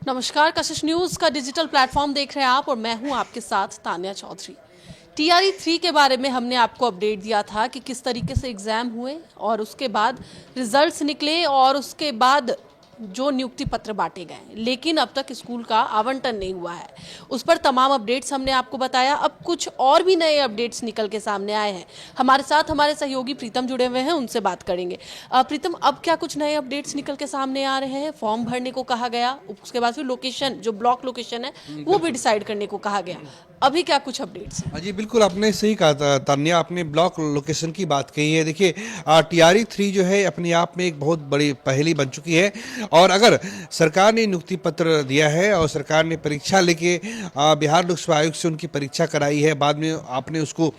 नमस्कार, कशिश न्यूज का digital platform देख रहे हैं आप और मैं हूं आपके साथ तान्या चौधरी। टीआरई 3 के बारे में हमने आपको अपडेट दिया था कि किस तरीके से एग्जाम हुए और उसके बाद रिजल्ट्स निकले और उसके बाद जो नियुक्ति पत्र बांटे गए, लेकिन अब तक स्कूल का आवंटन नहीं हुआ है। उस पर तमाम अपडेट्स हमने आपको बताया। अब कुछ और भी नए अपडेट्स निकल के सामने आए हैं। हमारे साथ हमारे सहयोगी प्रीतम जुड़े हुए हैं, उनसे बात करेंगे। प्रीतम, अब क्या कुछ नए अपडेट्स निकल के सामने आ रहे हैं? फॉर्म भरने को कहा गया, उसके बाद फिर लोकेशन, जो ब्लॉक लोकेशन है वो भी डिसाइड करने को कहा गया। अभी क्या कुछ अपडेट्स हैं? हाँ जी, बिल्कुल आपने सही कहा तान्या, आपने ब्लॉक लोकेशन की बात कही है। देखिए, टीआरई 3 जो है अपने आप में एक बहुत बड़ी पहेली बन चुकी है। और अगर सरकार ने नियुक्ति पत्र दिया है और सरकार ने परीक्षा लेके बिहार लोक सेवा आयोग से उनकी परीक्षा कराई है, बाद में आपने उसको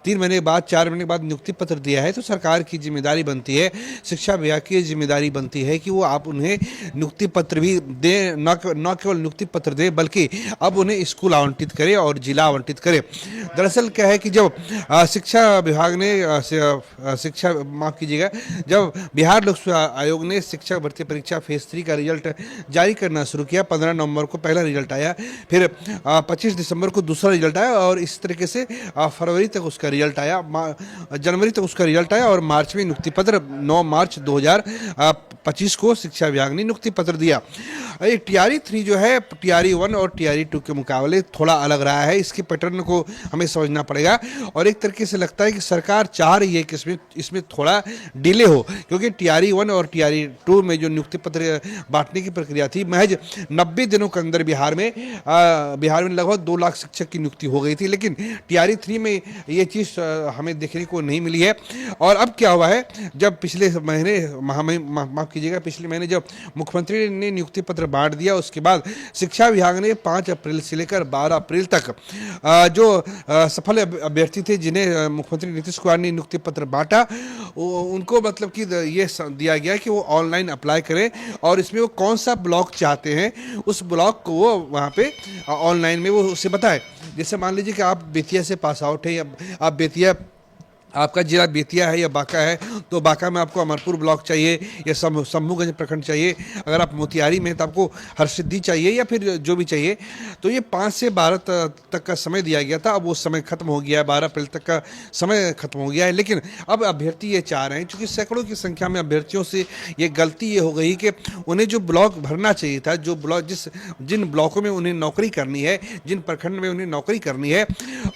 3 महीने बाद 4 महीने बाद नियुक्ति पत्र दिया है, तो सरकार की जिम्मेदारी बनती है, शिक्षा विभाग की जिम्मेदारी बनती है कि वो आप उन्हें नियुक्ति पत्र भी दें, न केवल नियुक्ति पत्र दें बल्कि अब उन्हें स्कूल आवंटित करें और जिला आवंटित करें। दरअसल क्या है कि जब शिक्षा विभाग ने शिक्षा माफ कीजिएगा, जब बिहार लोक सेवा आयोग ने शिक्षक भर्ती परीक्षा फेज 3 का रिजल्ट जारी करना शुरू किया, 15 नवंबर को पहला रिजल्ट आया, फिर 25 दिसंबर को दूसरा रिजल्ट आया और इस तरीके से फरवरी तक उसका रिजल्ट आया, जनवरी तक उसका रिजल्ट आया और मार्च में नियुक्ति पत्र 9 मार्च 2025 को शिक्षा विभाग ने नियुक्ति पत्र दिया। टीआरई 3 जो है टीआरई 1 और टीआरई 2 के मुकाबले थोड़ा अलग रहा है। इसके पैटर्न को हमें समझना पड़ेगा और एक तरीके से लगता है कि सरकार चाह रही है कि इसमें थोड़ा डिले हो, क्योंकि टीआरई 1 और टीआरई 2 में जो नियुक्ति पत्र बांटने की प्रक्रिया थी, महज 90 दिनों के अंदर बिहार में लगभग 2 लाख शिक्षक की नियुक्ति हो गई थी। लेकिन टीआरई 3 में ये चीज़ हमें देखने को नहीं मिली है। और अब क्या हुआ है, जब पिछले महीने माफ कीजिएगा पिछले महीने जब मुख्यमंत्री ने नियुक्ति पत्र बांट दिया, उसके बाद शिक्षा विभाग ने 5 अप्रैल से लेकर 12 अप्रैल तक जो सफल अभ्यर्थी थे जिन्हें मुख्यमंत्री नीतीश कुमार ने नियुक्ति पत्र बांटा, उनको मतलब कि ये दिया गया कि वो ऑनलाइन अप्लाई करें और इसमें वो कौन सा ब्लॉक चाहते हैं उस ब्लॉक को वो वहाँ पे ऑनलाइन में वो उसे बताए। जैसे मान लीजिए कि आप बेतिया से पास आउट है या आप बेतिया, आपका जिला बेतिया है या बांका है, तो बांका में आपको अमरपुर ब्लॉक चाहिए या शंभूगंज प्रखंड चाहिए। अगर आप मोतिहारी में तो आपको हरसिद्धि चाहिए या फिर जो भी चाहिए। तो ये 5 से 12 तक का समय दिया गया था, अब वो समय खत्म हो गया है, 12 अप्रैल तक का समय खत्म हो गया है। लेकिन अब अभ्यर्थी ये चाह रहे हैं, चूँकि सैकड़ों की संख्या में अभ्यर्थियों से ये गलती ये हो गई कि उन्हें जो ब्लॉक भरना चाहिए था, जो ब्लॉक जिन ब्लॉकों में उन्हें नौकरी करनी है, जिन प्रखंड में उन्हें नौकरी करनी है,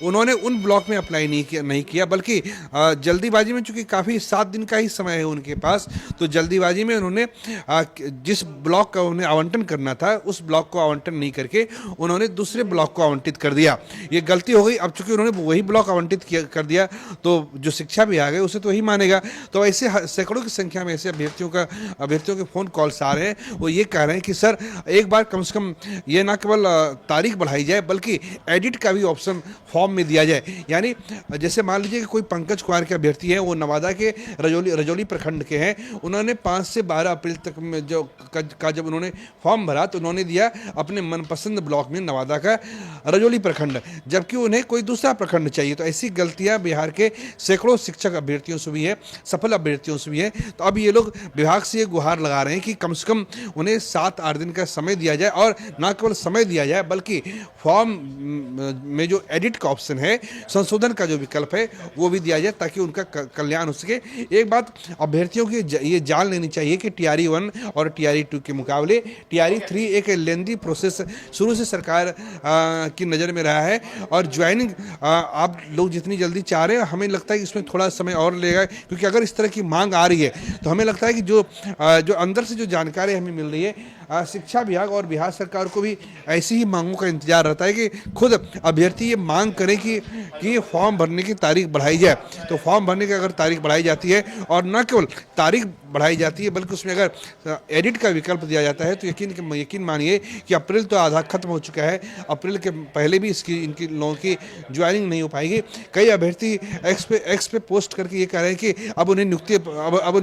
उन्होंने उन ब्लॉक में अप्लाई नहीं किया बल्कि जल्दीबाजी में, चूंकि काफ़ी 7 दिन का ही समय है उनके पास, तो जल्दीबाजी में उन्होंने जिस ब्लॉक का उन्हें आवंटन करना था उस ब्लॉक को आवंटन नहीं करके उन्होंने दूसरे ब्लॉक को आवंटित कर दिया। ये गलती हो गई। अब चूंकि उन्होंने वही ब्लॉक आवंटित कर दिया तो जो शिक्षा विभाग है उसे तो वही मानेगा। तो ऐसे सैकड़ों की संख्या में ऐसे अभ्यर्थियों के फ़ोन कॉल्स आ रहे हैं। वो ये कह रहे हैं कि सर, एक बार कम से कम ये ना केवल तारीख बढ़ाई जाए बल्कि एडिट का भी ऑप्शन फॉर्म में दिया जाए। यानी जैसे मान लीजिए कि कोई पंकज कुमार के अभ्यर्थी हैं, वो नवादा के रजौली प्रखंड के हैं, उन्होंने 5 से 12 अप्रैल तक में जब उन्होंने फॉर्म भरा तो उन्होंने दिया अपने मनपसंद ब्लॉक में नवादा का रजौली प्रखंड, जबकि उन्हें कोई दूसरा प्रखंड चाहिए। तो ऐसी गलतियां बिहार के सैकड़ों शिक्षक अभ्यर्थियों से भी है, सफल अभ्यर्थियों से भी है। तो अब ये लोग विभाग से ये गुहार लगा रहे हैं कि कम से कम उन्हें 7-8 दिन का समय दिया जाए और न केवल समय दिया जाए बल्कि फॉर्म में जो एडिट का ऑप्शन है, संशोधन का जो विकल्प है, वो भी दिया जाए ताकि उनका कल्याण हो सके। एक बात अभ्यर्थियों की ये जान लेनी चाहिए कि टीआरई 1 और टीआरई 2 के मुकाबले टीआरई 3 एक लेंदी प्रोसेस शुरू से सरकार की नज़र में रहा है और ज्वाइनिंग आप लोग जितनी जल्दी चाह रहे हैं, हमें लगता है कि इसमें थोड़ा समय और लगेगा, क्योंकि अगर इस तरह की मांग आ रही है तो हमें लगता है कि जो अंदर से जो जानकारी हमें मिल रही है, शिक्षा विभाग और बिहार सरकार को भी ऐसी ही मांगों का इंतजार रहता है कि खुद अभ्यर्थी ये मांग करें कि फॉर्म भरने की तारीख बढ़ाई जाए। तो फॉर्म भरने की अगर तारीख बढ़ाई जाती है और न केवल तारीख बढ़ाई जाती है बल्कि उसमें अगर एडिट का विकल्प दिया जाता है तो यकीन मानिए कि अप्रैल तो आधा खत्म हो चुका है, अप्रैल के पहले भी इनकी लोगों की ज्वाइनिंग नहीं हो पाएगी। कई अभ्यर्थी एक्स पे पोस्ट करके ये कह रहे हैं कि अब उन्हें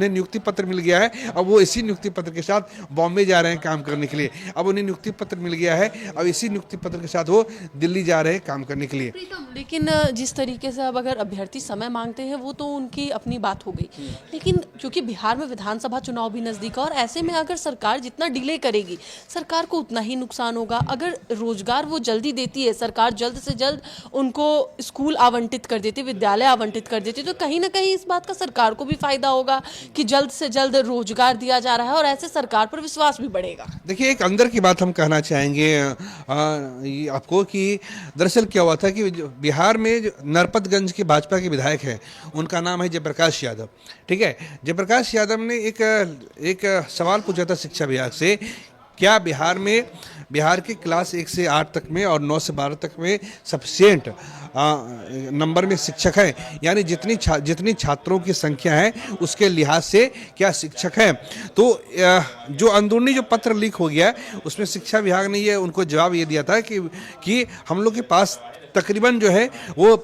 नियुक्ति पत्र मिल गया है, अब वो इसी नियुक्ति पत्र के साथ बॉम्बे जा रहे हैं काम करने के लिए। अब उन्हें नियुक्ति पत्र मिल गया है, अब इसी नियुक्ति पत्र के साथ वो दिल्ली जा रहे हैं काम करने के लिए। लेकिन जिस तरीके से अब अगर अभ्यर्थी समय मांगते हैं वो तो उनकी अपनी बात हो गई, लेकिन क्योंकि बिहार में विधानसभा चुनाव भी नजदीक है और ऐसे में अगर सरकार जितना डिले करेगी सरकार को उतना ही नुकसान होगा। अगर रोजगार वो जल्दी देती है, सरकार जल्द से जल्द उनको स्कूल आवंटित कर देती, विद्यालय आवंटित कर देती, तो कहीं ना कहीं इस बात का सरकार को भी फायदा होगा कि जल्द से जल्द रोजगार दिया जा रहा है और ऐसे सरकार पर विश्वास भी बढ़ेगा। देखिए, एक अंदर की बात हम कहना चाहेंगे ये आपको कि दरअसल क्या हुआ था कि बिहार में जो नरपतगंज के भाजपा के विधायक हैं, उनका नाम है जयप्रकाश यादव। ठीक है, जयप्रकाश यादव ने एक सवाल पूछा था शिक्षा विभाग से, क्या बिहार के क्लास 1 से 8 तक में और 9 से 12 तक में सफिशिएंट नंबर में शिक्षक हैं, यानी जितनी छात्रों की संख्या है उसके लिहाज से क्या शिक्षक हैं। तो जो अंदरूनी जो पत्र लीक हो गया उसमें शिक्षा विभाग ने उनको जवाब ये दिया था कि हम लोग के पास तकरीबन जो है वो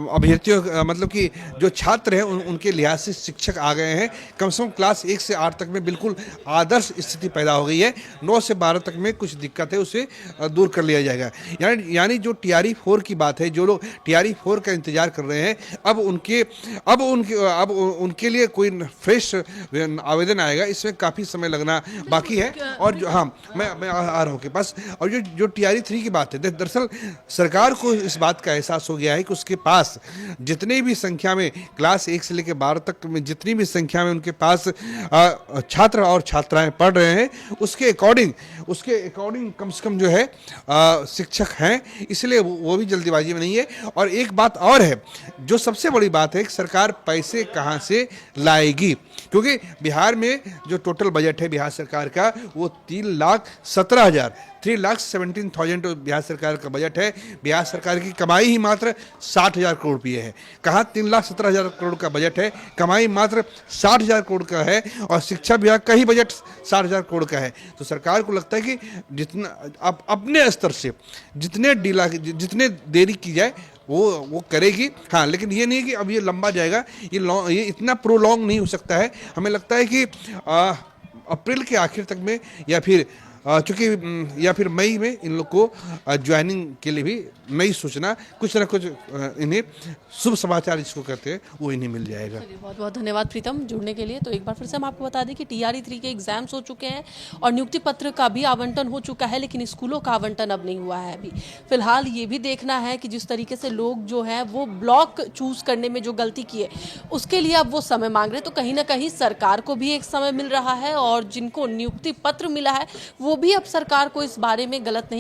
अभ्यर्थियों मतलब कि जो छात्र हैं उनके लिहाज से शिक्षक आ गए हैं। कम से कम क्लास 1 से 8 तक में बिल्कुल आदर्श स्थिति पैदा हो गई है। 9 से 12 तक में कुछ दिक्कत है, उसे दूर कर लिया जाएगा। यानी जो TRE 4 की बात है, जो लोग TRE 4 का इंतजार कर रहे हैं, अब उनके लिए कोई फ्रेश आवेदन आएगा, इसमें काफ़ी समय लगना बाकी है। और जो मैं आ रहा हूँ के पास, और जो TRE 3 की बात है, दरअसल सरकार को इस बात का एहसास हो गया है कि उसके पास जितने भी संख्या में क्लास 1 से लेकर 12 तक में जितनी भी संख्या में उनके पास छात्र और छात्राएं पढ़ रहे हैं, उसके अकॉर्डिंग कम से कम जो है शिक्षक हैं, इसलिए वो भी जल्दीबाजी में नहीं है। और एक बात और है, जो सबसे बड़ी बात है कि सरकार पैसे कहां से लाएगी, क्योंकि बिहार में जो टोटल बजट है बिहार सरकार का वो 3,17,000 बिहार सरकार का बजट है। बिहार सरकार की कमाई ही मात्र 60,000 करोड़ रुपये है। कहाँ 3,17,000 करोड़ का बजट है, कमाई मात्र 60,000 करोड़ का है, और शिक्षा विभाग का ही बजट 60,000 करोड़ का है। तो सरकार को लगता है कि जितना अपने स्तर से जितने देरी की जाए वो करेगी। हाँ, लेकिन ये नहीं है कि अब ये लंबा जाएगा, ये इतना प्रोलॉन्ग नहीं हो सकता है। हमें लगता है कि अप्रैल के आखिर तक में या फिर मई में इन लोग को ज्वाइनिंग के लिए भी नई सूचना, कुछ ना कुछ इन्हें शुभ समाचार जिसको कहते हैं वो इन्हें मिल जाएगा। बहुत बहुत धन्यवाद प्रीतम जुड़ने के लिए। तो एक बार फिर से हम आपको बता दें कि TRE 3 के एग्जाम्स हो चुके हैं और नियुक्ति पत्र का भी आवंटन हो चुका है, लेकिन स्कूलों का आवंटन अब नहीं हुआ है। अभी फिलहाल ये भी देखना है कि जिस तरीके से लोग जो है वो ब्लॉक चूज करने में जो गलती की है उसके लिए अब वो समय मांग रहे, तो कहीं ना कहीं सरकार को भी एक समय मिल रहा है और जिनको नियुक्ति पत्र मिला है वो भी अब सरकार को इस बारे में गलत नहीं